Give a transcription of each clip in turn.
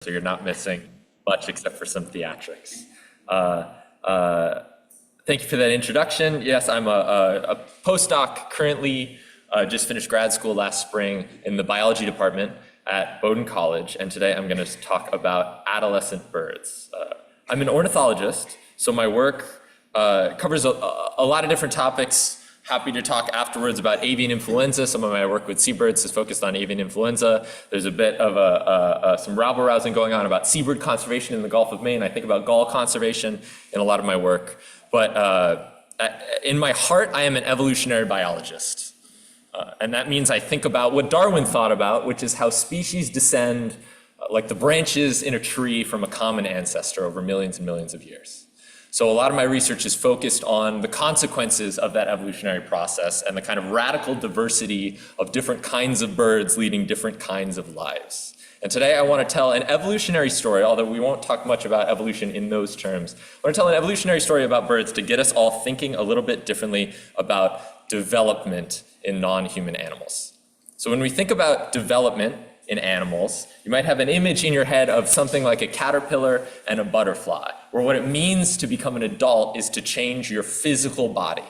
so you're not missing much except for some theatrics. Thank you for that introduction. Yes, I'm a postdoc, currently just finished grad school last spring in the biology department at Bowdoin College, and today I'm going to talk about adolescent birds. I'm an ornithologist, so my work covers a lot of different topics. Happy to talk afterwards about avian influenza. Some of my work with seabirds is focused on avian influenza. There's a bit of some rabble-rousing going on about seabird conservation in the Gulf of Maine. I think about gull conservation in a lot of my work. But in my heart, I am an evolutionary biologist. And that means I think about what Darwin thought about, which is how species descend like the branches in a tree from a common ancestor over millions and millions of years. So a lot of my research is focused on the consequences of that evolutionary process and the kind of radical diversity of different kinds of birds leading different kinds of lives. And today I want to tell an evolutionary story, although we won't talk much about evolution in those terms. I want to tell an evolutionary story about birds to get us all thinking a little bit differently about development in non-human animals. So when we think about development in animals, you might have an image in your head of something like a caterpillar and a butterfly, where what it means to become an adult is to change your physical body.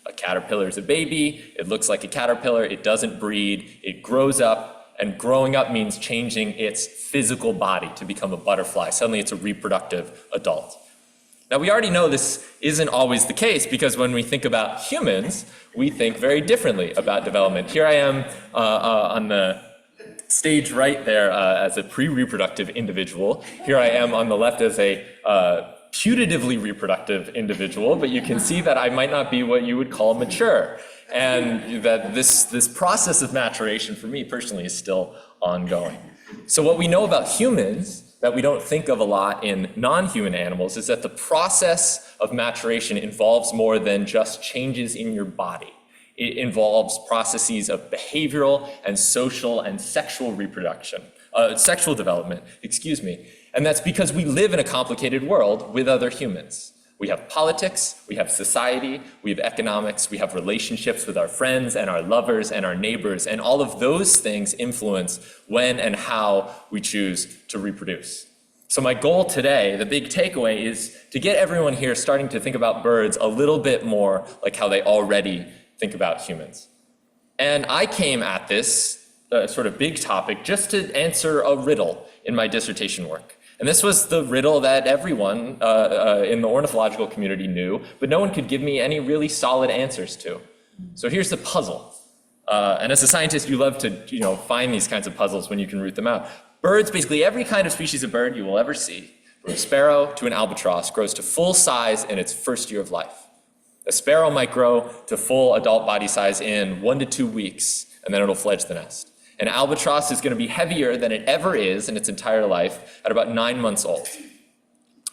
A caterpillar is a baby, it looks like a caterpillar, it doesn't breed, it grows up, and growing up means changing its physical body to become a butterfly. Suddenly it's a reproductive adult. Now we already know this isn't always the case, because when we think about humans, we think very differently about development. Here I am on the stage right there as a pre-reproductive individual. Here I am on the left as a putatively reproductive individual, but you can see that I might not be what you would call mature. And that this process of maturation for me personally is still ongoing. So what we know about humans that we don't think of a lot in non-human animals is that the process of maturation involves more than just changes in your body. It involves processes of behavioral and social and sexual sexual development, And that's because we live in a complicated world with other humans. We have politics, we have society, we have economics, we have relationships with our friends and our lovers and our neighbors, and all of those things influence when and how we choose to reproduce. So my goal today, the big takeaway, is to get everyone here starting to think about birds a little bit more like how they already think about humans. And I came at this sort of big topic just to answer a riddle in my dissertation work. And this was the riddle that everyone in the ornithological community knew, but no one could give me any really solid answers to. So here's the puzzle. And as a scientist, you love to find these kinds of puzzles when you can root them out. Birds, basically every kind of species of bird you will ever see, from a sparrow to an albatross, grows to full size in its first year of life. A sparrow might grow to full adult body size in 1 to 2 weeks, and then it'll fledge the nest. An albatross is going to be heavier than it ever is in its entire life at about 9 months old.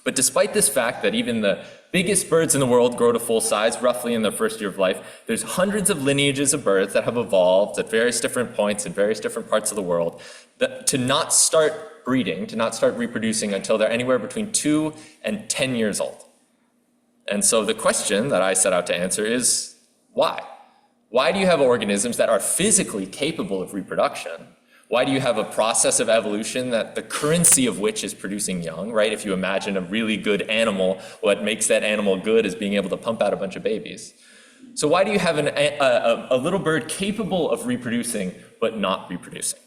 But despite this fact that even the biggest birds in the world grow to full size roughly in their first year of life, there's hundreds of lineages of birds that have evolved at various different points in various different parts of the world to not start breeding, to not start reproducing until they're anywhere between 2 and 10 years old. And so the question that I set out to answer is, why? Why do you have organisms that are physically capable of reproduction? Why do you have a process of evolution that the currency of which is producing young, right? If you imagine a really good animal, what makes that animal good is being able to pump out a bunch of babies. So why do you have a little bird capable of reproducing but not reproducing?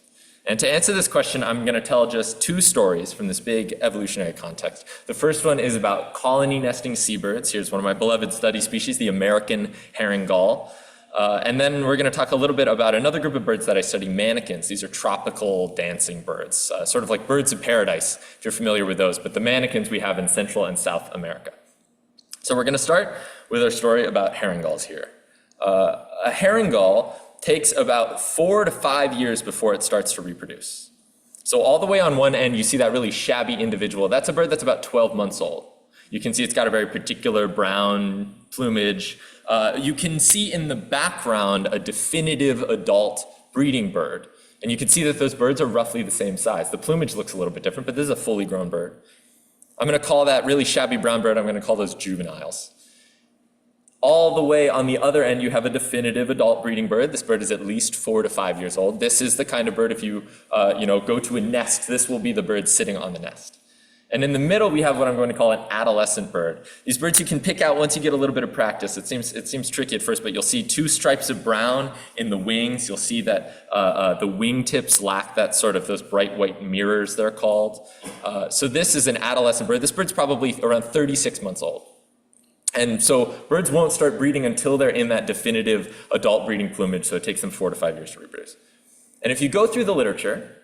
And to answer this question, I'm going to tell just 2 stories from this big evolutionary context. The first one is about colony nesting seabirds. Here's one of my beloved study species, the American herring gull. And then we're going to talk a little bit about another group of birds that I study, manakins. These are tropical dancing birds, sort of like birds of paradise, if you're familiar with those, but the manakins we have in Central and South America. So we're going to start with our story about herring gulls here. A herring gull takes about 4 to 5 years before it starts to reproduce. So all the way on one end, you see that really shabby individual. That's a bird that's about 12 months old. You can see it's got a very particular brown plumage. You can see in the background a definitive adult breeding bird. And you can see that those birds are roughly the same size. The plumage looks a little bit different, but this is a fully grown bird. I'm going to call that really shabby brown bird, I'm going to call those juveniles. All the way on the other end, you have a definitive adult breeding bird. This bird is at least 4 to 5 years old. This is the kind of bird, if you, go to a nest, this will be the bird sitting on the nest. And in the middle, we have what I'm going to call an adolescent bird. These birds you can pick out once you get a little bit of practice. It seems tricky at first, but you'll see 2 stripes of brown in the wings. You'll see that the wingtips lack that sort of those bright white mirrors, they're called. So this is an adolescent bird. This bird's probably around 36 months old. And so birds won't start breeding until they're in that definitive adult breeding plumage, so it takes them 4 to 5 years to reproduce. And if you go through the literature,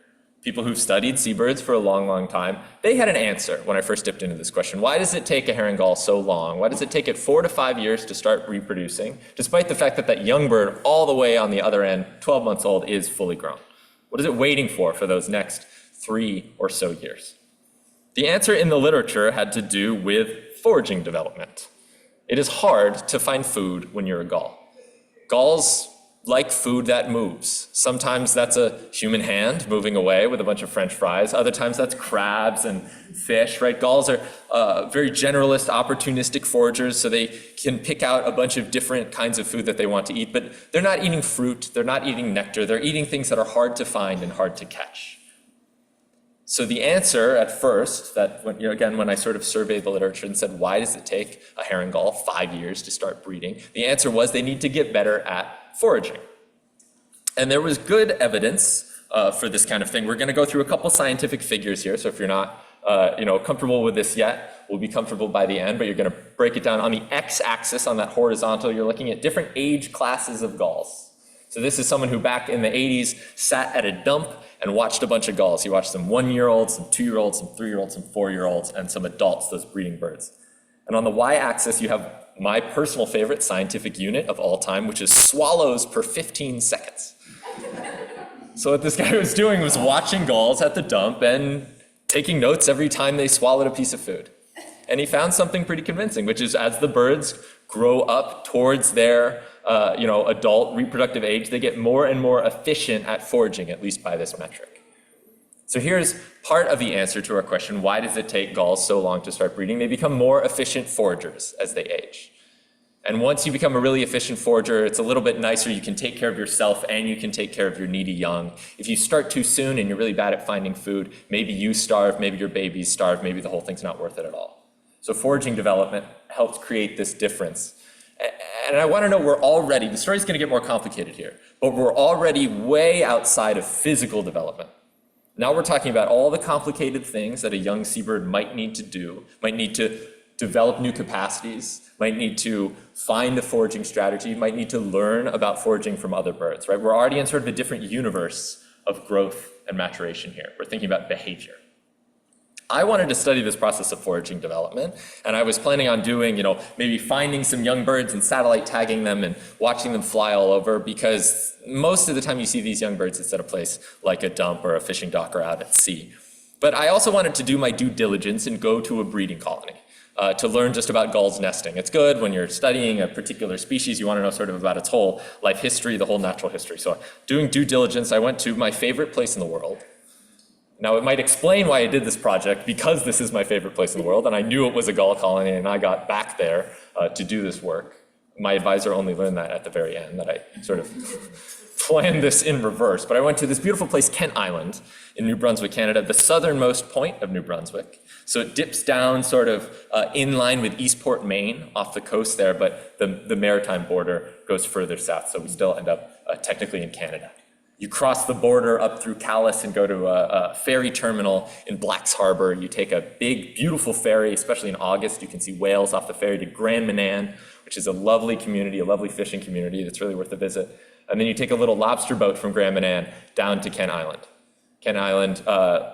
people who've studied seabirds for a long, long time, they had an answer when I first dipped into this question. Why does it take a herring gull so long? Why does it take it 4 to 5 years to start reproducing, despite the fact that that young bird all the way on the other end, 12 months old, is fully grown? What is it waiting for those next 3 or so years? The answer in the literature had to do with foraging development. It is hard to find food when you're a gull. Gulls like food that moves. Sometimes that's a human hand moving away with a bunch of French fries. Other times that's crabs and fish, right? Gulls are very generalist, opportunistic foragers, so they can pick out a bunch of different kinds of food that they want to eat, but they're not eating fruit, they're not eating nectar, they're eating things that are hard to find and hard to catch. So the answer at first, that when I sort of surveyed the literature and said, why does it take a herring gull 5 years to start breeding? The answer was they need to get better at foraging. And there was good evidence for this kind of thing. We're going to go through a couple scientific figures here. So if you're not comfortable with this yet, we'll be comfortable by the end, but you're going to break it down on the x-axis, on that horizontal. You're looking at different age classes of gulls. So this is someone who back in the 80s sat at a dump and watched a bunch of gulls. He watched some 1-year-olds, some 2-year-olds, some 3-year-olds, some 4-year-olds, and some adults, those breeding birds. And on the y-axis, you have my personal favorite scientific unit of all time, which is swallows per 15 seconds. So what this guy was doing was watching gulls at the dump and taking notes every time they swallowed a piece of food. And he found something pretty convincing, which is as the birds grow up towards their adult reproductive age, they get more and more efficient at foraging, at least by this metric. So here's part of the answer to our question, why does it take gulls so long to start breeding? They become more efficient foragers as they age. And once you become a really efficient forager, it's a little bit nicer. You can take care of yourself and you can take care of your needy young. If you start too soon and you're really bad at finding food, maybe you starve, maybe your babies starve, maybe the whole thing's not worth it at all. So foraging development helps create this difference. And I want to know, the story's going to get more complicated here, but we're already way outside of physical development. Now we're talking about all the complicated things that a young seabird might need to do, might need to develop new capacities, might need to find a foraging strategy, might need to learn about foraging from other birds, right? We're already in sort of a different universe of growth and maturation here. We're thinking about behavior. I wanted to study this process of foraging development, and I was planning on doing, maybe finding some young birds and satellite tagging them and watching them fly all over, because most of the time you see these young birds, it's at a place like a dump or a fishing dock or out at sea. But I also wanted to do my due diligence and go to a breeding colony to learn just about gulls nesting. It's good when you're studying a particular species, you want to know sort of about its whole life history, the whole natural history. So doing due diligence, I went to my favorite place in the world. Now, it might explain why I did this project, because this is my favorite place in the world, and I knew it was a gull colony, and I got back there to do this work. My advisor only learned that at the very end, that I sort of planned this in reverse. But I went to this beautiful place, Kent Island, in New Brunswick, Canada, the southernmost point of New Brunswick. So it dips down sort of in line with Eastport, Maine, off the coast there, but the maritime border goes further south, so we still end up technically in Canada. You cross the border up through Calais and go to a ferry terminal in Black's Harbor. You take a big, beautiful ferry, especially in August. You can see whales off the ferry to Grand Manan, which is a lovely community, a lovely fishing community that's really worth a visit. And then you take a little lobster boat from Grand Manan down to Kent Island. Kent Island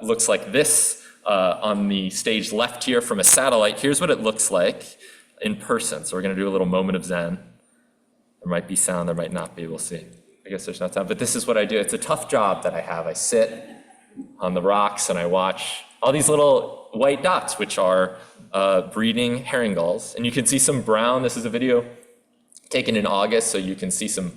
looks like this on the stage left here from a satellite. Here's what it looks like in person. So we're going to do a little moment of Zen. There might be sound, there might not be, we'll see. I guess there's not time, but this is what I do. It's a tough job that I have. I sit on the rocks and I watch all these little white dots, which are breeding herring gulls. And you can see some brown. This is a video taken in August, so you can see some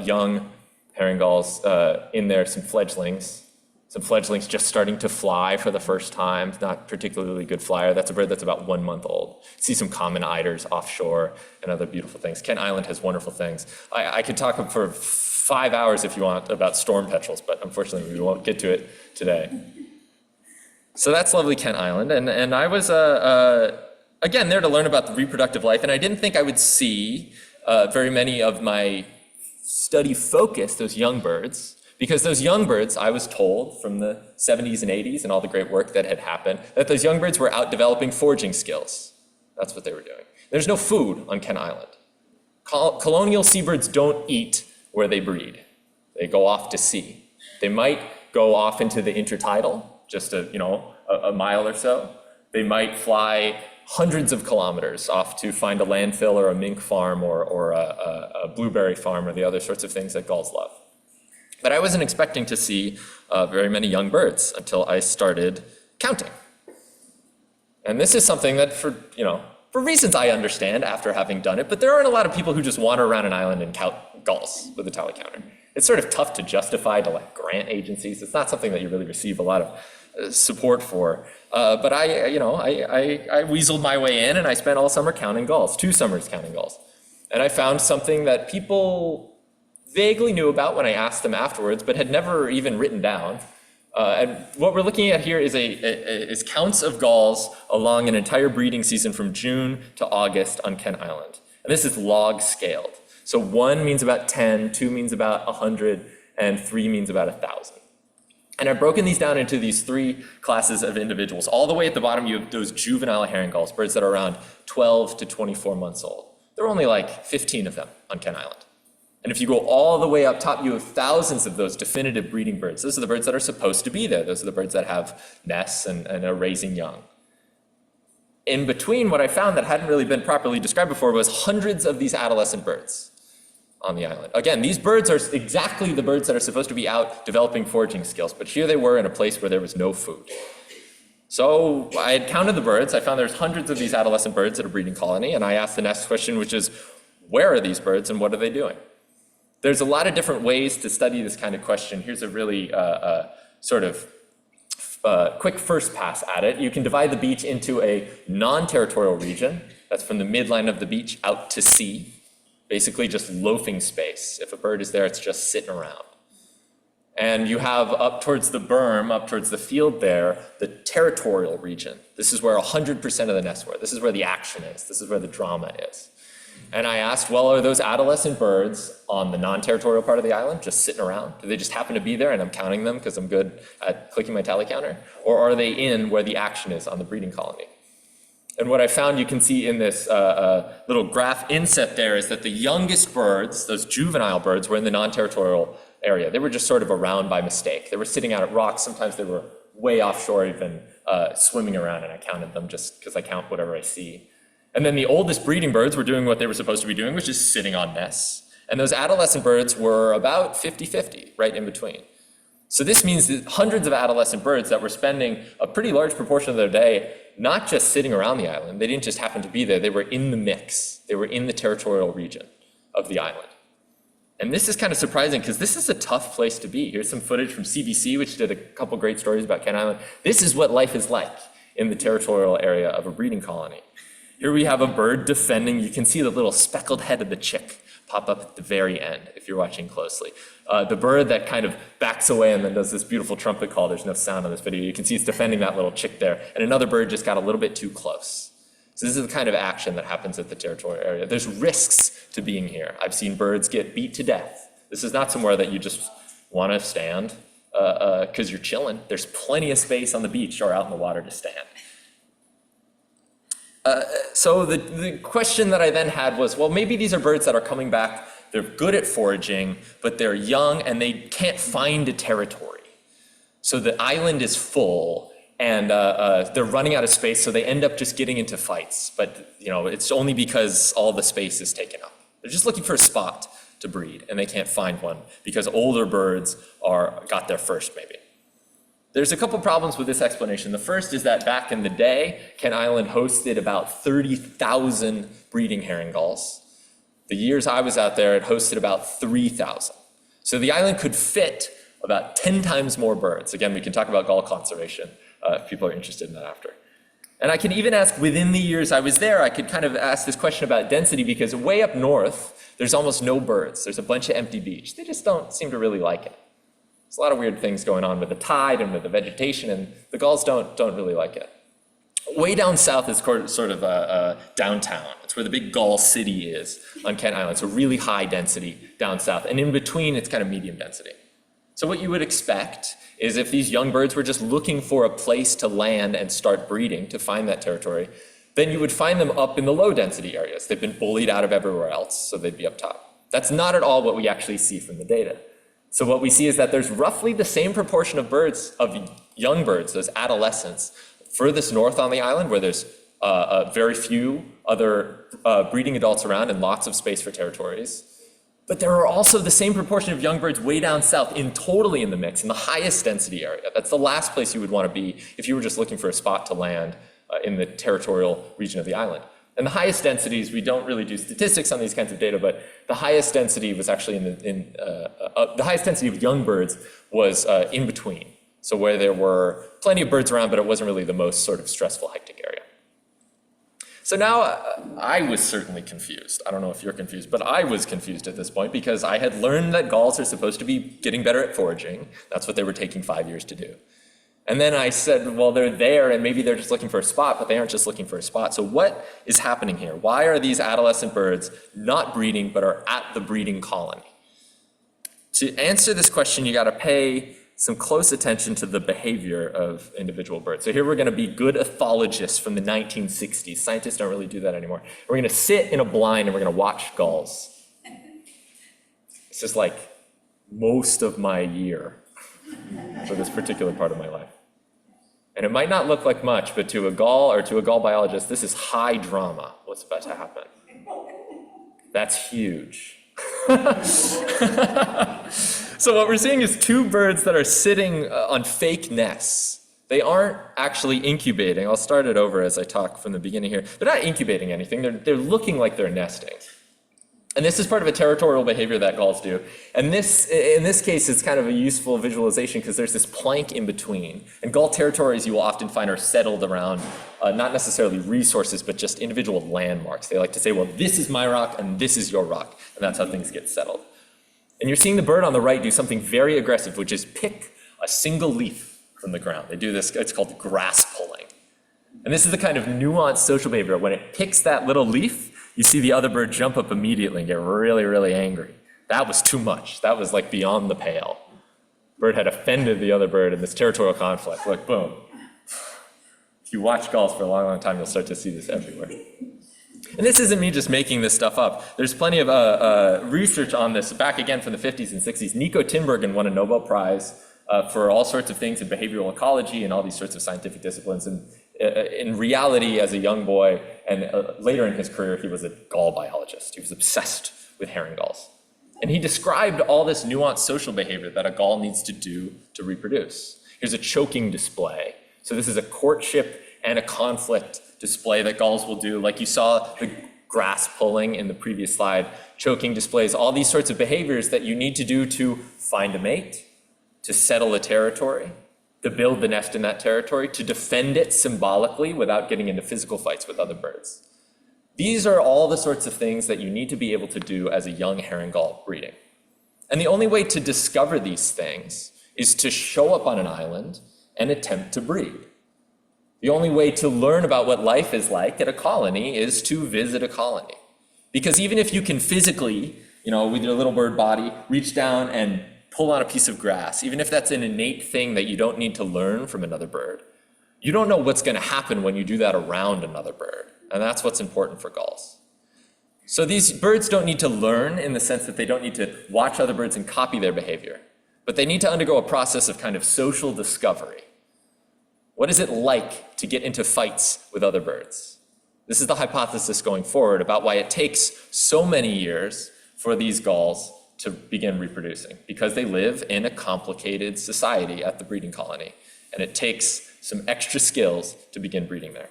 young herring gulls in there, some fledglings. Some fledglings just starting to fly for the first time, not particularly good flyer. That's a bird that's about 1 month old. See some common eiders offshore and other beautiful things. Kent Island has wonderful things. I could talk for 5 hours if you want about storm petrels, but unfortunately we won't get to it today. So that's lovely Kent Island, and I was again there to learn about the reproductive life, and I didn't think I would see very many of my study focus, those young birds, because those young birds, I was told from the 70s and 80s and all the great work that had happened, that those young birds were out developing foraging skills. That's what they were doing. There's no food on Kent Island. Colonial seabirds don't eat where they breed. They go off to sea. They might go off into the intertidal, just a mile or so. They might fly hundreds of kilometers off to find a landfill or a mink farm or a blueberry farm or the other sorts of things that gulls love. But I wasn't expecting to see very many young birds until I started counting. And this is something that for reasons I understand after having done it, but there aren't a lot of people who just wander around an island and count gulls with a tally counter. It's sort of tough to justify to grant agencies. It's not something that you really receive a lot of support for. But I weaseled my way in and I spent all summer counting gulls, 2 summers counting gulls. And I found something that people vaguely knew about when I asked them afterwards, but had never even written down. And what we're looking at here is counts of gulls along an entire breeding season from June to August on Kent Island. And this is log scaled. So 1 means about 10, 2 means about 100, and 3 means about 1,000. And I've broken these down into these 3 classes of individuals. All the way at the bottom, you have those juvenile herring gulls, birds that are around 12 to 24 months old. There are only 15 of them on Kent Island. And if you go all the way up top, you have thousands of those definitive breeding birds. Those are the birds that are supposed to be there. Those are the birds that have nests and are raising young. In between, what I found that hadn't really been properly described before was hundreds of these adolescent birds on the island. Again, these birds are exactly the birds that are supposed to be out developing foraging skills, but here they were in a place where there was no food. So I had counted the birds. I found there's hundreds of these adolescent birds at a breeding colony, and I asked the next question, which is, where are these birds and what are they doing? There's a lot of different ways to study this kind of question. Here's a really quick first pass at it. You can divide the beach into a non-territorial region. That's from the midline of the beach out to sea. Basically just loafing space. If a bird is there, it's just sitting around. And you have up towards the berm, up towards the field there, the territorial region. This is where 100% of the nests were. This is where the action is. This is where the drama is. And I asked, well, are those adolescent birds on the non-territorial part of the island just sitting around? Do they just happen to be there and I'm counting them because I'm good at clicking my tally counter? Or are they in where the action is on the breeding colony? And what I found you can see in this little graph inset there is that the youngest birds, those juvenile birds, were in the non-territorial area. They were just sort of around by mistake. They were sitting out at rocks. Sometimes they were way offshore even swimming around, and I counted them just because I count whatever I see. And then the oldest breeding birds were doing what they were supposed to be doing, which is sitting on nests. And those adolescent birds were about 50-50, right in between. So this means that hundreds of adolescent birds that were spending a pretty large proportion of their day not just sitting around the island. They didn't just happen to be there. They were in the mix. They were in the territorial region of the island. And this is kind of surprising because this is a tough place to be. Here's some footage from CBC, which did a couple great stories about Kent Island. This is what life is like in the territorial area of a breeding colony. Here we have a bird defending. You can see the little speckled head of the chick pop up at the very end if you're watching closely. The bird that kind of backs away and then does this beautiful trumpet call. There's no sound on this video. You can see it's defending that little chick there. And another bird just got a little bit too close. So this is the kind of action that happens at the territorial area. There's risks to being here. I've seen birds get beat to death. This is not somewhere that you just want to stand because you're chilling. There's plenty of space on the beach or out in the water to stand. So the question that I then had was, well, maybe these are birds that are coming back. They're good at foraging, but they're young and they can't find a territory. So the island is full and they're running out of space, so they end up just getting into fights. But it's only because all the space is taken up. They're just looking for a spot to breed and they can't find one because older birds got there first maybe. There's a couple problems with this explanation. The first is that back in the day, Kent Island hosted about 30,000 breeding herring gulls. The years I was out there, it hosted about 3,000. So the island could fit about 10 times more birds. Again, we can talk about gull conservation if people are interested in that after. And I can even ask, within the years I was there, I could kind of ask this question about density, because way up north, there's almost no birds. There's a bunch of empty beach. They just don't seem to really like it. There's a lot of weird things going on with the tide and with the vegetation, and the gulls don't really like it. Way down south is sort of downtown. It's where the big gull city is on Kent Island. So really high density down south. And in between, it's kind of medium density. So what you would expect is if these young birds were just looking for a place to land and start breeding to find that territory, then you would find them up in the low density areas. They've been bullied out of everywhere else, so they'd be up top. That's not at all what we actually see from the data. So what we see is that there's roughly the same proportion of birds, of young birds, those adolescents, furthest north on the island, where there's very few other breeding adults around and lots of space for territories. But there are also the same proportion of young birds way down south, totally in the mix, in the highest density area. That's the last place you would want to be if you were just looking for a spot to land in the territorial region of the island. And the highest densities, we don't really do statistics on these kinds of data, but the highest density was actually the highest density of young birds was in between. So where there were plenty of birds around, but it wasn't really the most sort of stressful hectic area. So now I was certainly confused. I don't know if you're confused, but I was confused at this point because I had learned that gulls are supposed to be getting better at foraging. That's what they were taking 5 years to do. And then I said, well, they're there and maybe they're just looking for a spot, but they aren't just looking for a spot. So what is happening here? Why are these adolescent birds not breeding, but are at the breeding colony? To answer this question, you got to pay some close attention to the behavior of individual birds. So here we're going to be good ethologists from the 1960s. Scientists don't really do that anymore. We're going to sit in a blind and we're going to watch gulls. It's just like most of my year for this particular part of my life. And it might not look like much, but to a gull or to a gull biologist, this is high drama, what's about to happen. That's huge. So what we're seeing is two birds that are sitting on fake nests. They aren't actually incubating. I'll start it over as I talk from the beginning here. They're not incubating anything. They're looking like they're nesting. And this is part of a territorial behavior that gulls do. And in this case, it's kind of a useful visualization because there's this plank in between. And gull territories you will often find are settled around not necessarily resources, but just individual landmarks. They like to say, well, this is my rock and this is your rock. And that's how things get settled. And you're seeing the bird on the right do something very aggressive, which is pick a single leaf from the ground. They do this, it's called grass pulling. And this is the kind of nuanced social behavior. When it picks that little leaf, you see the other bird jump up immediately and get really, really angry. That was too much. That was like beyond the pale. Bird had offended the other bird in this territorial conflict. Like, boom. If you watch gulls for a long, long time, you'll start to see this everywhere. And this isn't me just making this stuff up. There's plenty of research on this back again from the 50s and 60s. Nico Tinbergen won a Nobel Prize for all sorts of things in behavioral ecology and all these sorts of scientific disciplines. And in reality, as a young boy and later in his career, he was a gull biologist. He was obsessed with herring gulls. And he described all this nuanced social behavior that a gull needs to do to reproduce. Here's a choking display. So this is a courtship and a conflict display that gulls will do. Like you saw the grass pulling in the previous slide, choking displays, all these sorts of behaviors that you need to do to find a mate, to settle a territory, to build the nest in that territory, to defend it symbolically without getting into physical fights with other birds. These are all the sorts of things that you need to be able to do as a young herring gull breeding. And the only way to discover these things is to show up on an island and attempt to breed. The only way to learn about what life is like at a colony is to visit a colony. Because even if you can physically, with your little bird body, reach down and pull on a piece of grass, even if that's an innate thing that you don't need to learn from another bird, you don't know what's going to happen when you do that around another bird. And that's what's important for gulls. So these birds don't need to learn in the sense that they don't need to watch other birds and copy their behavior, but they need to undergo a process of kind of social discovery. What is it like to get into fights with other birds? This is the hypothesis going forward about why it takes so many years for these gulls to begin reproducing, because they live in a complicated society at the breeding colony, and it takes some extra skills to begin breeding there.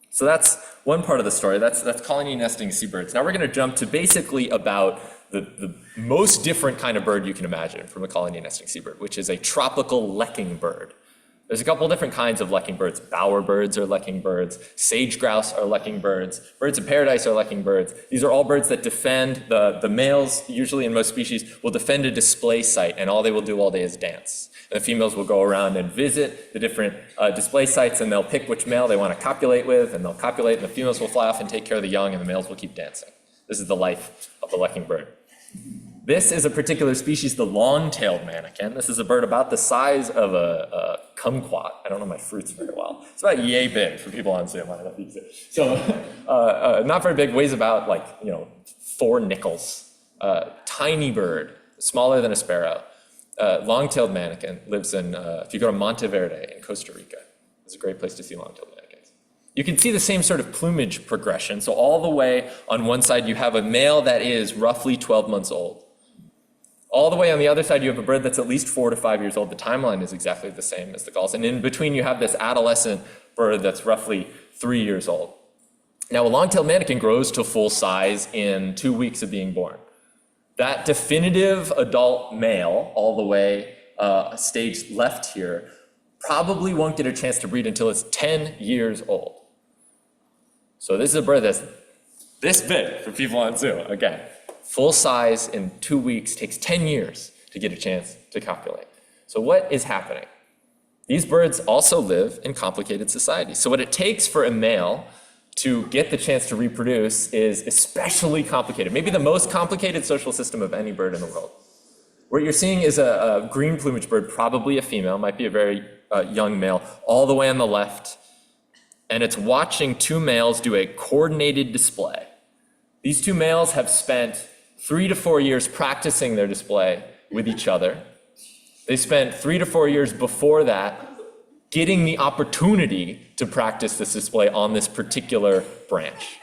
So that's one part of the story. That's colony nesting seabirds. Now we're going to jump to basically about the most different kind of bird you can imagine from a colony nesting seabird, which is a tropical lekking bird. There's a couple different kinds of lekking birds. Bower birds are lekking birds. Sage grouse are lekking birds. Birds of paradise are lekking birds. These are all birds that defend, the males, usually in most species, will defend a display site, and all they will do all day is dance. And the females will go around and visit the different display sites, and they'll pick which male they want to copulate with, and they'll copulate, and the females will fly off and take care of the young, and the males will keep dancing. This is the life of the lekking bird. This is a particular species, the long-tailed manakin. This is a bird about the size of a kumquat. I don't know my fruits very well. It's about yay big for people on Zoom. I don't know if you can see it. So not very big, weighs about 4 nickels. Tiny bird, smaller than a sparrow. Long-tailed manakin lives in, if you go to Monteverde in Costa Rica, it's a great place to see long-tailed manakins. You can see the same sort of plumage progression. So all the way on one side, you have a male that is roughly 12 months old. All the way on the other side, you have a bird that's at least 4 to 5 years old. The timeline is exactly the same as the gulls. And in between, you have this adolescent bird that's roughly 3 years old. Now, a long-tailed manakin grows to full size in 2 weeks of being born. That definitive adult male, all the way staged left here, probably won't get a chance to breed until it's 10 years old. So this is a bird that's this big for people on Zoom. Again, full size in 2 weeks, takes 10 years to get a chance to copulate. So what is happening? These birds also live in complicated societies. So what it takes for a male to get the chance to reproduce is especially complicated, maybe the most complicated social system of any bird in the world. What you're seeing is a green plumage bird, probably a female, might be a very young male, all the way on the left, and it's watching 2 males do a coordinated display. These 2 males have spent 3 to 4 years practicing their display with each other. They spent 3 to 4 years before that getting the opportunity to practice this display on this particular branch.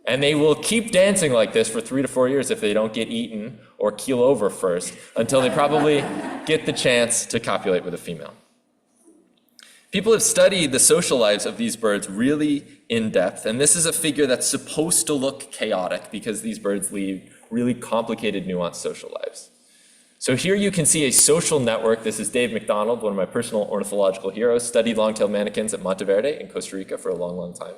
And they will keep dancing like this for 3 to 4 years if they don't get eaten or keel over first, until they probably get the chance to copulate with a female. People have studied the social lives of these birds really in depth, and this is a figure that's supposed to look chaotic because these birds lead really complicated, nuanced social lives. So here you can see a social network. This is Dave McDonald, one of my personal ornithological heroes, studied long-tailed manakins at Monteverde in Costa Rica for a long, long time.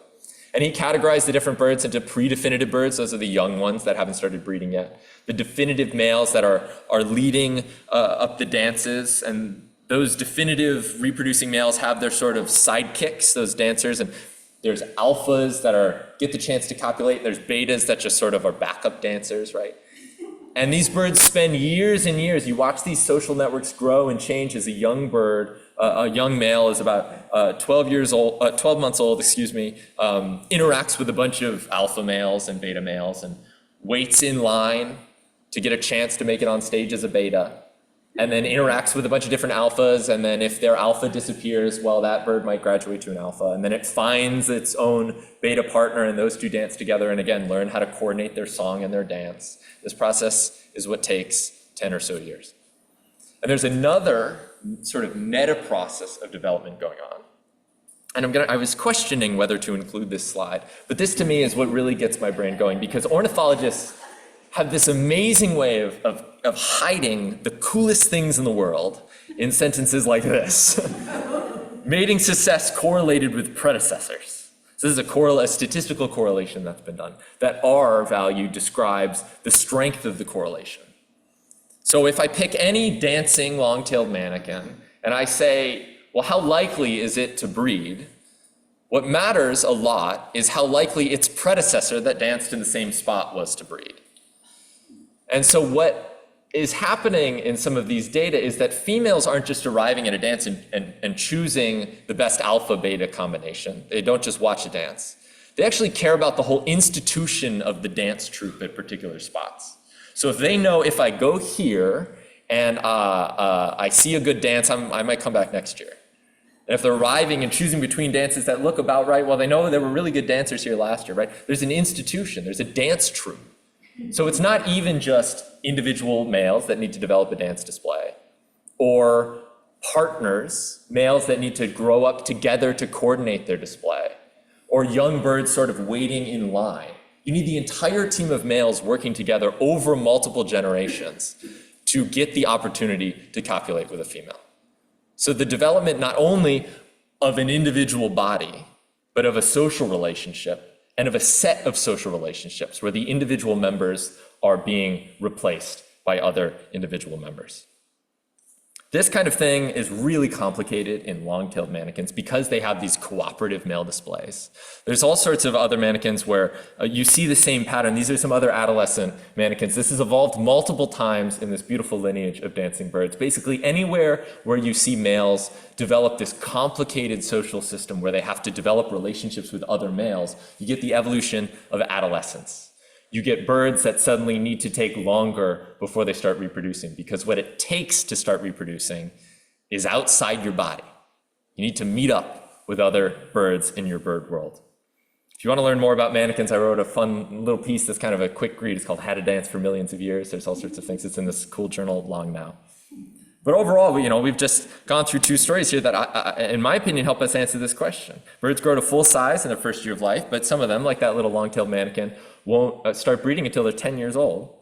And he categorized the different birds into pre-definitive birds. Those are the young ones that haven't started breeding yet. The definitive males that are leading up the dances, and those definitive reproducing males have their sort of sidekicks, those dancers, and there's alphas that get the chance to copulate. There's betas that just sort of are backup dancers, right? And these birds spend years and years. You watch these social networks grow and change as a young bird, a young male is about 12 months old, interacts with a bunch of alpha males and beta males and waits in line to get a chance to make it on stage as a beta, and then interacts with a bunch of different alphas, and then if their alpha disappears, well, that bird might graduate to an alpha, and then it finds its own beta partner, and those two dance together, and again, learn how to coordinate their song and their dance. This process is what takes 10 or so years. And there's another sort of meta process of development going on. And I was questioning whether to include this slide, but this to me is what really gets my brain going, because ornithologists have this amazing way of hiding the coolest things in the world in sentences like this. Mating success correlated with predecessors. So this is a statistical correlation that's been done, that R value describes the strength of the correlation. So if I pick any dancing long-tailed manakin and I say, well, how likely is it to breed? What matters a lot is how likely its predecessor that danced in the same spot was to breed. And so what is happening in some of these data is that females aren't just arriving at a dance and choosing the best alpha-beta combination. They don't just watch a dance. They actually care about the whole institution of the dance troupe at particular spots. So if they know if I go here and I see a good dance, I might come back next year. And if they're arriving and choosing between dances that look about right, well, they know there were really good dancers here last year, right? There's an institution, there's a dance troupe. So it's not even just individual males that need to develop a dance display, or partners, males that need to grow up together to coordinate their display, or young birds sort of waiting in line. You need the entire team of males working together over multiple generations to get the opportunity to copulate with a female. So the development not only of an individual body, but of a social relationship and of a set of social relationships where the individual members are being replaced by other individual members. This kind of thing is really complicated in long-tailed mannequins because they have these cooperative male displays. There's all sorts of other mannequins where you see the same pattern. These are some other adolescent mannequins. This has evolved multiple times in this beautiful lineage of dancing birds. Basically, anywhere where you see males develop this complicated social system where they have to develop relationships with other males, you get the evolution of adolescence. You get birds that suddenly need to take longer before they start reproducing, because what it takes to start reproducing is outside your body. You need to meet up with other birds in your bird world. If you want to learn more about mannequins, I wrote a fun little piece that's kind of a quick read. It's called How to Dance for Millions of Years. There's all sorts of things. It's in this cool journal, Long Now. But overall, we've just gone through two stories here that, in my opinion, help us answer this question. Birds grow to full size in their first year of life, but some of them, like that little long-tailed mannequin, won't start breeding until they're 10 years old.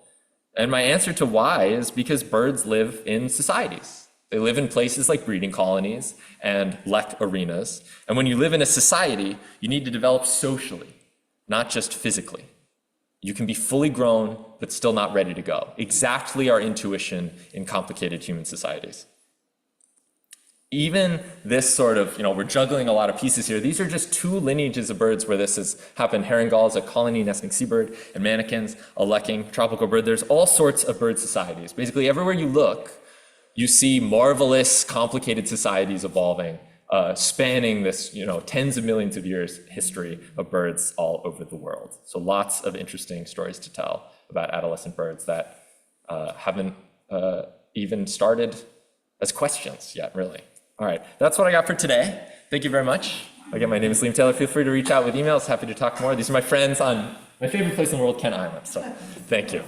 And my answer to why is because birds live in societies. They live in places like breeding colonies and lek arenas. And when you live in a society, you need to develop socially, not just physically. You can be fully grown, but still not ready to go. Exactly our intuition in complicated human societies. Even this sort of, we're juggling a lot of pieces here. These are just two lineages of birds where this has happened. Herringull is a colony nesting seabird, and manakins, a lekking tropical bird. There's all sorts of bird societies. Basically, everywhere you look, you see marvelous, complicated societies evolving, spanning this, tens of millions of years history of birds all over the world. So lots of interesting stories to tell about adolescent birds that haven't even started as questions yet, really. All right, that's what I got for today. Thank you very much. Again, my name is Liam Taylor. Feel free to reach out with emails. Happy to talk more. These are my friends on my favorite place in the world, Kent Island. So thank you.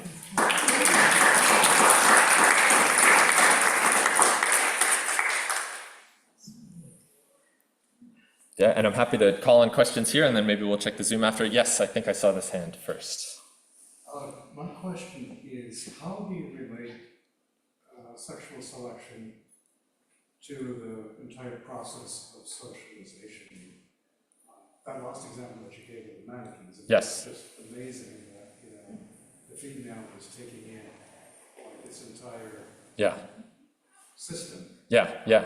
Yeah, and I'm happy to call on questions here, and then maybe we'll check the Zoom after. Yes, I think I saw this hand first. My question is, how do you relate sexual selection to the entire process of socialization? That last example that you gave of the mannequins, yes. It's just amazing that the female is taking in its entire system. Yeah.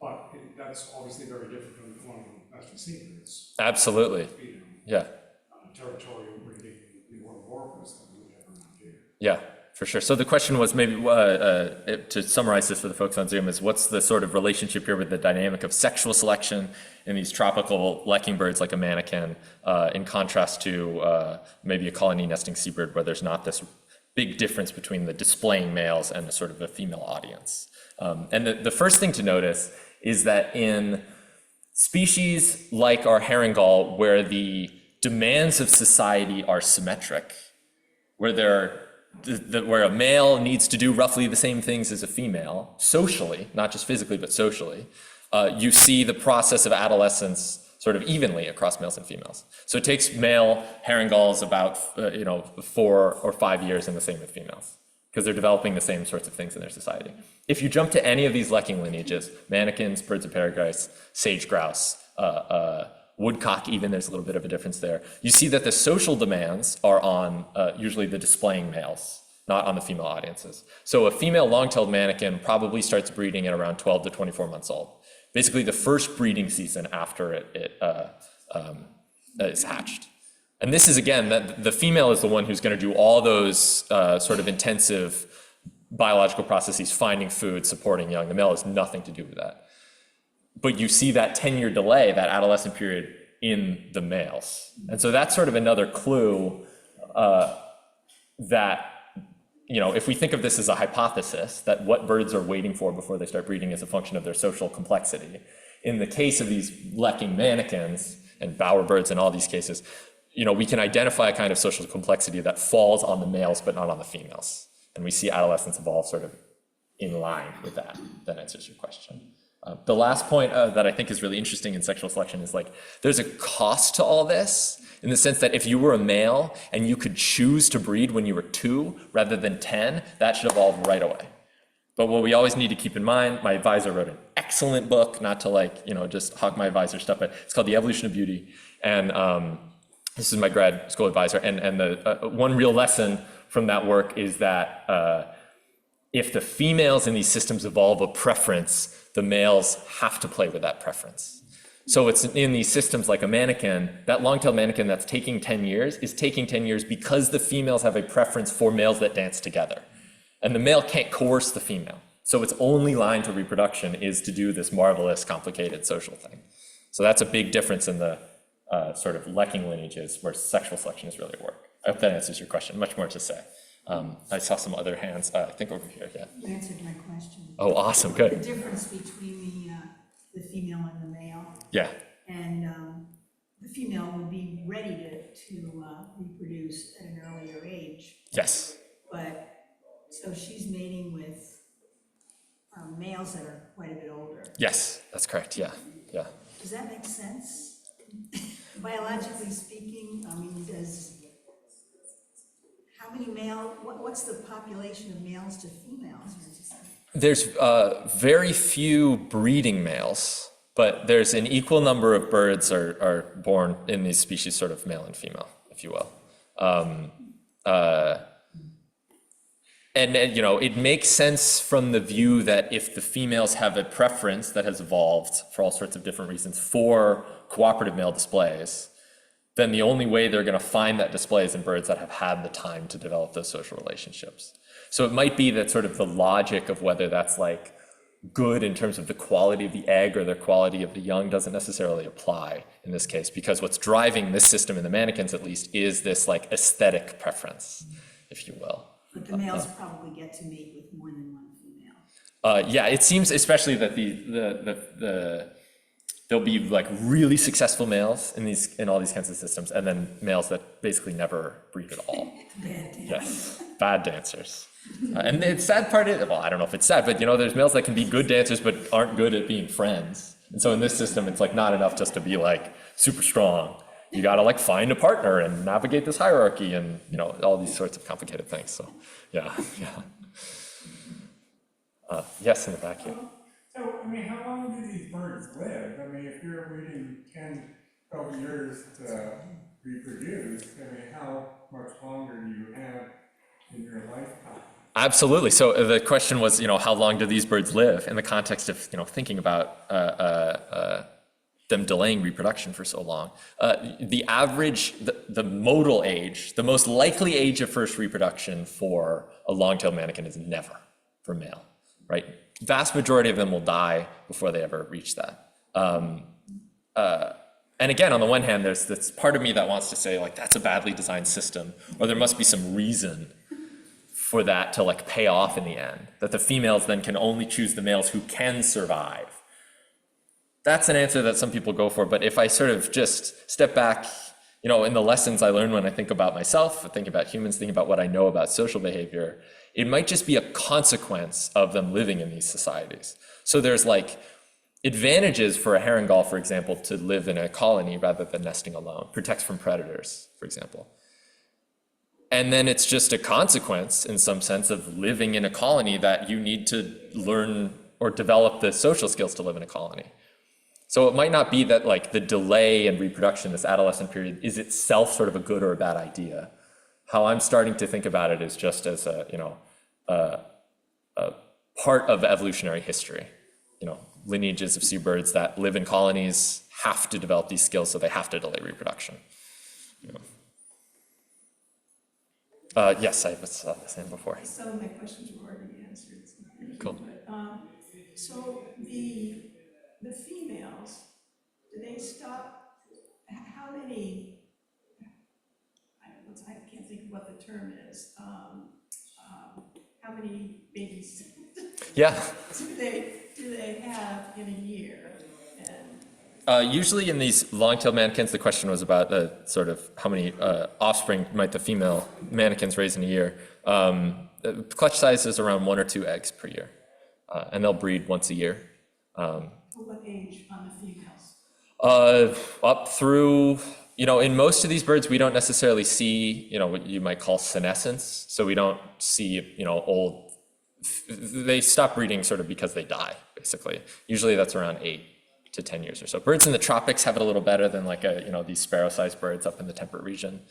But that's obviously very different from the one as we see. It's absolutely. Territorial breeding, more warblers than we would have around here. Yeah, for sure. So the question was maybe, to summarize this for the folks on Zoom, is what's the sort of relationship here with the dynamic of sexual selection in these tropical lekking birds like a manakin, in contrast to maybe a colony nesting seabird where there's not this big difference between the displaying males and the sort of a female audience. And the first thing to notice is that in species like our herringull, where the demands of society are symmetric, where a male needs to do roughly the same things as a female, socially, not just physically, but socially, you see the process of adolescence sort of evenly across males and females. So it takes male herringulls about 4 or 5 years, and the same with females, because they're developing the same sorts of things in their society. If you jump to any of these lekking lineages, manakins, birds of paradise, sage grouse, woodcock even, there's a little bit of a difference there. You see that the social demands are on usually the displaying males, not on the female audiences. So a female long-tailed manakin probably starts breeding at around 12 to 24 months old. Basically the first breeding season after it is hatched. And this is, again, that the female is the one who's going to do all those sort of intensive biological processes, finding food, supporting young. The male has nothing to do with that. But you see that 10-year delay, that adolescent period, in the males. And so that's sort of another clue that, if we think of this as a hypothesis, that what birds are waiting for before they start breeding is a function of their social complexity. In the case of these lekking manakins and bowerbirds in all these cases, we can identify a kind of social complexity that falls on the males but not on the females. And we see adolescence evolve sort of in line with that. That answers your question. The last point that I think is really interesting in sexual selection is there's a cost to all this. in the sense that if you were a male and you could choose to breed when you were 2 rather than 10, that should evolve right away. But what we always need to keep in mind, my advisor wrote an excellent book, not to like, just hog my advisor stuff, but it's called The Evolution of Beauty. And this is my grad school advisor. And the one real lesson from that work is that if the females in these systems evolve a preference, the males have to play with that preference. So it's in these systems like a mannequin, that long-tailed mannequin that's taking 10 years is taking 10 years because the females have a preference for males that dance together. And the male can't coerce the female. So its only line to reproduction is to do this marvelous, complicated social thing. So that's a big difference in the sort of Lecking lineages where sexual selection is really at work. I hope that answers your question. Much more to say. I saw some other hands, I think over here, yeah. You answered my question. Oh, awesome, good. The difference between the female and the male. Yeah. And the female would be ready to reproduce at an earlier age. Yes. But, so she's mating with males that are quite a bit older. Yes, that's correct, yeah, yeah. Does that make sense? Biologically speaking, I mean, how many what's the population of males to females? There's very few breeding males, but there's an equal number of birds are born in these species, sort of male and female, if you will. And it makes sense from the view that if the females have a preference that has evolved for all sorts of different reasons for cooperative male displays, then the only way they're going to find that display is in birds that have had the time to develop those social relationships. So it might be that sort of the logic of whether that's like good in terms of the quality of the egg or the quality of the young doesn't necessarily apply in this case, because what's driving this system in the mannequins at least is this like aesthetic preference, if you will. But the males probably get to mate with more than one female. Yeah, it seems especially that there'll be like really successful males in all these kinds of systems, and then males that basically never breed at all. Bad dancers. Yes, bad dancers. And the sad part is, well, I don't know if it's sad, but there's males that can be good dancers but aren't good at being friends. And so in this system, it's like not enough just to be like super strong. You got to like find a partner and navigate this hierarchy and all these sorts of complicated things. So yeah. Yes, in the back here. So, I mean, how long do these birds live? I mean, if you're waiting 10, 12 years to reproduce, I mean, how much longer do you have in your lifetime? Absolutely. So the question was, how long do these birds live in the context of, thinking about them delaying reproduction for so long. The average, the modal age, the most likely age of first reproduction for a long-tailed mannequin is never for male, right? Vast majority of them will die before they ever reach that. And again, on the one hand, there's this part of me that wants to say like, that's a badly designed system, or there must be some reason for that to like pay off in the end, that the females then can only choose the males who can survive. That's an answer that some people go for, but if I sort of just step back, in the lessons I learn when I think about myself, I think about humans, think about what I know about social behavior, it might just be a consequence of them living in these societies. So there's like advantages for a herring gull, for example, to live in a colony rather than nesting alone, protects from predators, for example. And then it's just a consequence, in some sense, of living in a colony that you need to learn or develop the social skills to live in a colony. So it might not be that like the delay in reproduction, this adolescent period, is itself sort of a good or a bad idea. How I'm starting to think about it is just as a part of evolutionary history. Lineages of seabirds that live in colonies have to develop these skills, so they have to delay reproduction. Yes, I saw the same before. Some of my questions were already answered. Cool. But, so the females, do they stop? How many? I can't think of what the term is. How many babies? Yeah. do they have in a year? Usually in these long-tailed mannequins, the question was about the sort of how many offspring might the female mannequins raise in a year. The clutch size is around 1 or 2 eggs per year, and they'll breed once a year. What age on the females? Up through You know, in most of these birds, we don't necessarily see, you know, what you might call senescence. So we don't see, you know, they stop breeding sort of because they die, basically. Usually that's around 8 to 10 years or so. Birds in the tropics have it a little better than like you know, these sparrow-sized birds up in the temperate region.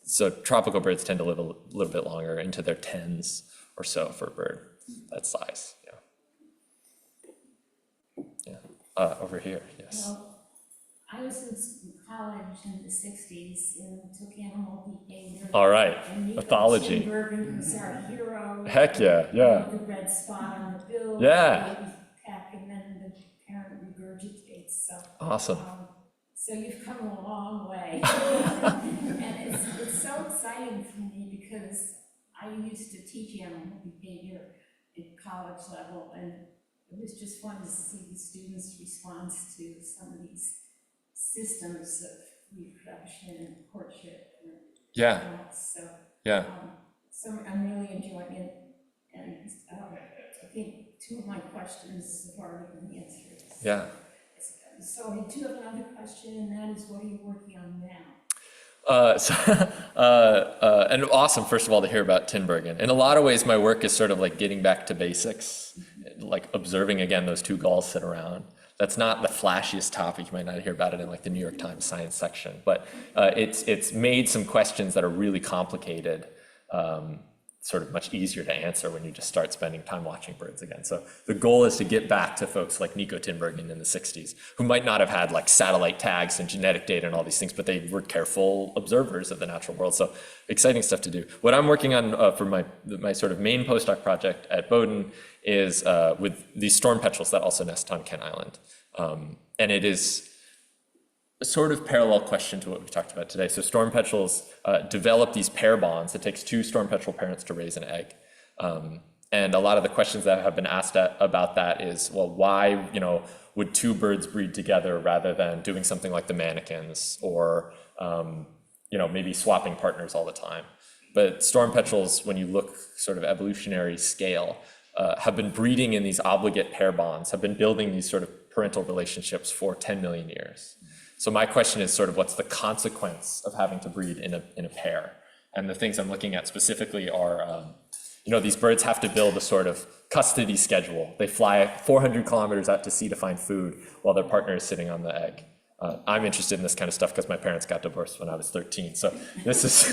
So tropical birds tend to live a little bit longer, into their 10s or so for a bird that size. Yeah. Over here, yes. Well, I was in college in the sixties and took animal behavior. All right, And Nico pathology. Tinbergen was our hero. Heck yeah, yeah. The red spot on the bill. Yeah. The baby peck, and then the parent regurgitates, so. Awesome. So you've come a long way. And it's so exciting for me because I used to teach animal behavior at college level, and it was just fun to see the students' response to some of these systems of reproduction and courtship. And Yeah, so, yeah. so I'm really enjoying it, and I think 2 of my questions have already been answered. Yeah. So I do have another question, and that is, what are you working on now? And awesome, first of all, to hear about Tinbergen. In a lot of ways, my work is sort of like getting back to basics, like observing again those 2 gulls sit around. That's not the flashiest topic. You might not hear about it in like the New York Times science section, but it's made some questions that are really complicated sort of much easier to answer when you just start spending time watching birds again. So the goal is to get back to folks like Nico Tinbergen in the 60s, who might not have had like satellite tags and genetic data and all these things, but they were careful observers of the natural world. So exciting stuff to do. What I'm working on for my sort of main postdoc project at Bowdoin is with these storm petrels that also nest on Kent Island. And it is a sort of parallel question to what we talked about today. So storm petrels develop these pair bonds. It takes 2 storm petrel parents to raise an egg. And a lot of the questions that have been asked about that is, well, why, you know, would 2 birds breed together rather than doing something like the mannequins or, you know, maybe swapping partners all the time? But storm petrels, when you look sort of evolutionary scale, have been breeding in these obligate pair bonds, have been building these sort of parental relationships for 10 million years. So my question is sort of, what's the consequence of having to breed in a pair? And the things I'm looking at specifically are, you know, these birds have to build a sort of custody schedule. They fly 400 kilometers out to sea to find food while their partner is sitting on the egg. I'm interested in this kind of stuff because my parents got divorced when I was 13. So this is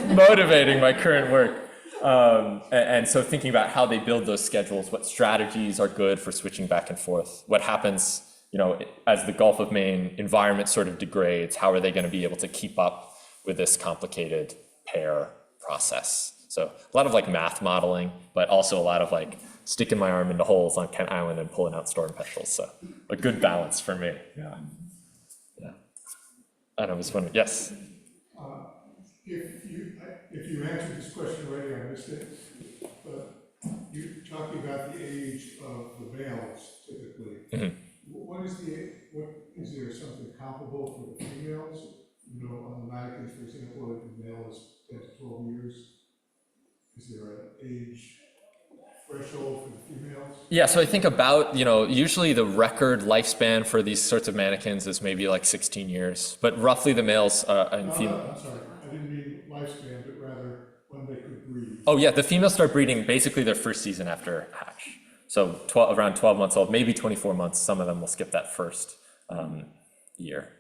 motivating my current work. And so thinking about how they build those schedules, what strategies are good for switching back and forth, what happens, you know, as the Gulf of Maine environment sort of degrades, how are they going to be able to keep up with this complicated pair process? So a lot of like math modeling, but also a lot of like sticking my arm into holes on Kent Island and pulling out storm petrels. So a good balance for me. Yeah. Yeah. And I was wondering, yes. If you answered this question already, I missed it, but you're talking about the age of the males typically. Mm-hmm. What is there something comparable for the females? You know, on the mannequins, for example, if the male is 10 to 12 years, is there an age threshold for the females? Yeah, so I think about, you know, usually the record lifespan for these sorts of mannequins is maybe like 16 years, but roughly the males and females. I'm sorry, I didn't mean lifespan, but rather when they could breed. Oh yeah, the females start breeding basically their first season after hatch. So around 12 months old, maybe 24 months. Some of them will skip that first year.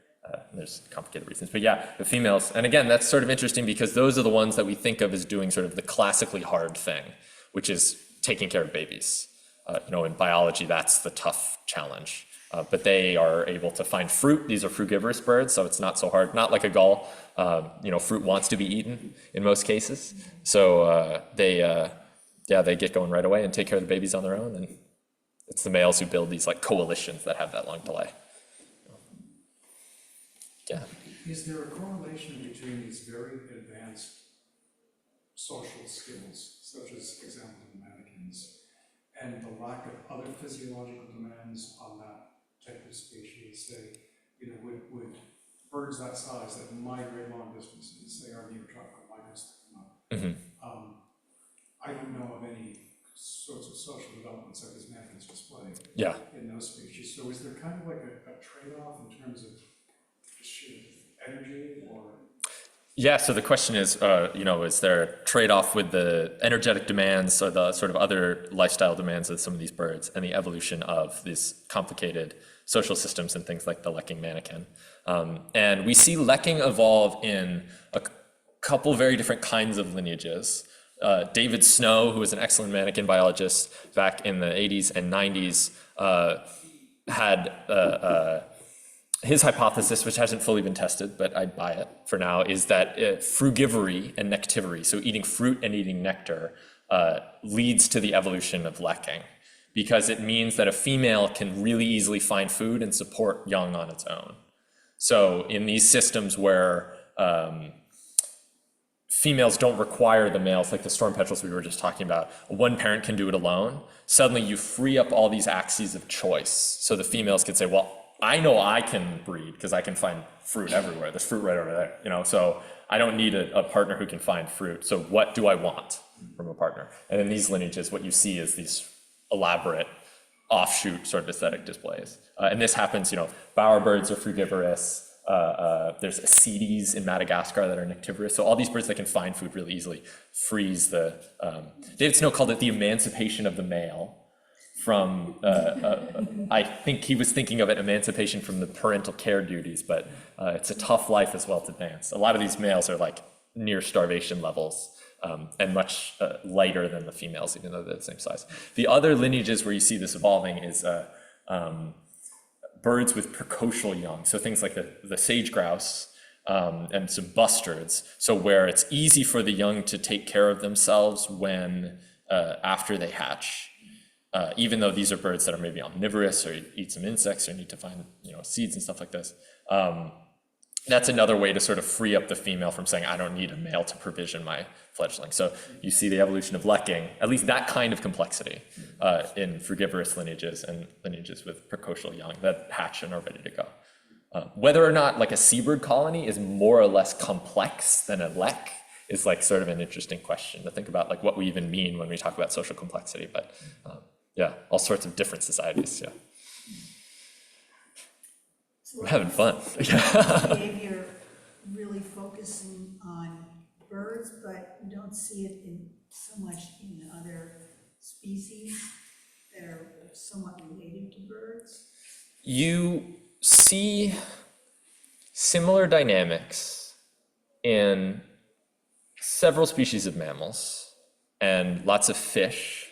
There's complicated reasons, but yeah, the females. And again, that's sort of interesting because those are the ones that we think of as doing sort of the classically hard thing, which is taking care of babies. You know, in biology, that's the tough challenge. But they are able to find fruit. These are frugivorous birds, so it's not so hard. Not like a gull. You know, fruit wants to be eaten in most cases. So they get going right away and take care of the babies on their own. And it's the males who build these like coalitions that have that long delay. Yeah. Is there a correlation between these very advanced social skills, such as, for example, the mannequins, and the lack of other physiological demands on that type of species? Say, you know, would birds that size that migrate long distances, say our neotropical migrants that come up, Mm-hmm. I don't know of any sorts of social developments that these mannequins display Yeah. in those species. So is there kind of like a trade-off in terms of just sheer energy or? Yeah, so the question is, is there a trade-off with the energetic demands or the sort of other lifestyle demands of some of these birds and the evolution of these complicated social systems and things like the lekking manakin? And we see lekking evolve in a couple very different kinds of lineages. David Snow, who was an excellent mannequin biologist back in the 80s and 90s, had his hypothesis, which hasn't fully been tested, but I'd buy it for now, is that frugivory and nectivory, so eating fruit and eating nectar, leads to the evolution of lekking, because it means that a female can really easily find food and support young on its own. So in these systems where females don't require the males, like the storm petrels we were just talking about, one parent can do it alone, suddenly you free up all these axes of choice. So the females can say, well, I know I can breed because I can find fruit everywhere. There's fruit right over there, so I don't need a partner who can find fruit. So what do I want from a partner? And in these lineages, what you see is these elaborate offshoot sort of aesthetic displays. And this happens, bowerbirds are frugivorous. There's Ascites in Madagascar that are nectivorous. So all these birds that can find food really easily freeze the, David Snow called it the emancipation of the male from, I think he was thinking of it, emancipation from the parental care duties, but it's a tough life as well to dance. A lot of these males are like near starvation levels and much lighter than the females, even though they're the same size. The other lineages where you see this evolving is birds with precocial young, so things like the sage grouse and some bustards, so where it's easy for the young to take care of themselves when after they hatch, even though these are birds that are maybe omnivorous or eat some insects or need to find seeds and stuff like this. That's another way to sort of free up the female from saying, I don't need a male to provision my fledgling. So you see the evolution of lekking, at least that kind of complexity in frugivorous lineages and lineages with precocial young that hatch and are ready to go. Whether or not like a seabird colony is more or less complex than a lek is like sort of an interesting question to think about, like what we even mean when we talk about social complexity. But yeah, all sorts of different societies, yeah. I'm having fun. Behavior really focusing on birds, but you don't see it in so much in other species that are somewhat related to birds. You see similar dynamics in several species of mammals and lots of fish.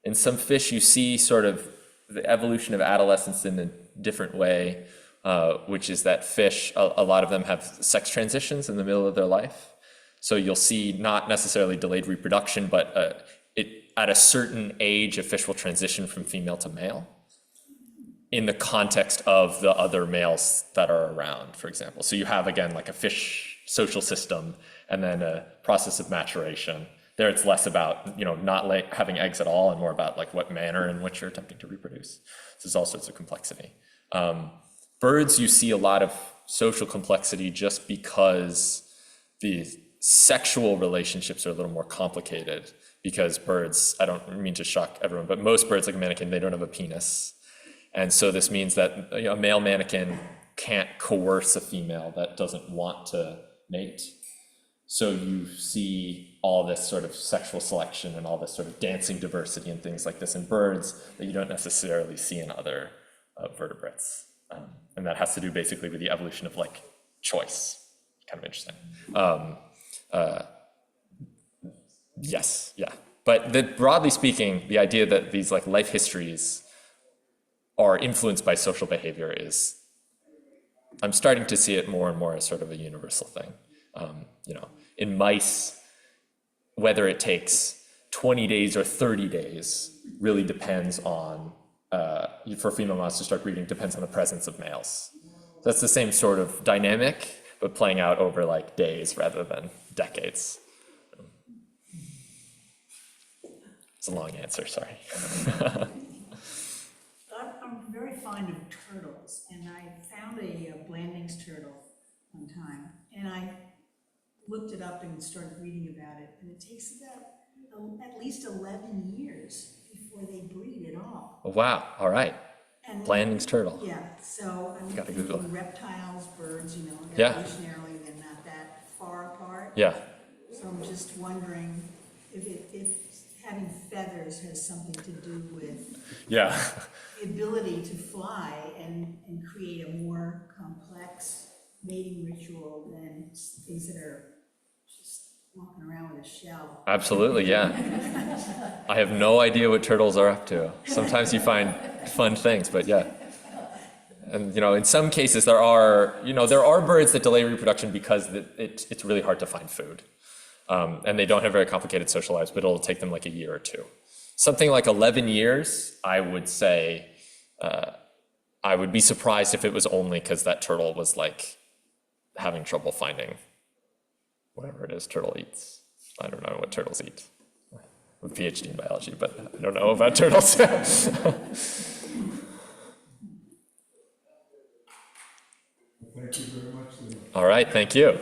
In some fish, you see sort of the evolution of adolescence in a different way. Which is that fish, a lot of them have sex transitions in the middle of their life. So you'll see not necessarily delayed reproduction, but at a certain age, a fish will transition from female to male in the context of the other males that are around, for example. So you have, again, like a fish social system and then a process of maturation. There it's less about, not having eggs at all and more about like what manner in which you're attempting to reproduce. So there's all sorts of complexity. Birds, you see a lot of social complexity just because the sexual relationships are a little more complicated, because birds, I don't mean to shock everyone, but most birds, like a manakin, they don't have a penis. And so this means that a male manakin can't coerce a female that doesn't want to mate. So you see all this sort of sexual selection and all this sort of dancing diversity and things like this in birds that you don't necessarily see in other vertebrates. And that has to do basically with the evolution of like choice. Kind of interesting. Yes, yeah. But broadly speaking, the idea that these like life histories are influenced by social behavior is, I'm starting to see it more and more as sort of a universal thing. In mice, whether it takes 20 days or 30 days really depends on, for female mouse to start breeding, depends on the presence of males. So that's the same sort of dynamic, but playing out over like days rather than decades. It's a long answer, sorry. I'm very fond of turtles, and I found a Blanding's turtle one time, and I looked it up and started reading about it, and it takes about at least 11 years before they breed at all. Wow, all right. And, Blanding's turtle. yeah, so I'm Gotta Google thinking reptiles, birds, Yeah. evolutionarily, they're not that far apart. Yeah, So I'm just wondering if having feathers has something to do with yeah. the ability to fly and create a more complex mating ritual than things that are just walking around with a shell. Absolutely, yeah. I have no idea what turtles are up to. Sometimes you find fun things, but yeah. And in some cases there are birds that delay reproduction because it's really hard to find food. And they don't have very complicated social lives, but it'll take them like a year or two. Something like 11 years, I would say, I would be surprised if it was only because that turtle was like having trouble finding whatever it is turtle eats. I don't know what turtles eat. I'm a PhD in biology, but I don't know about turtles. Thank you very much. All right, thank you.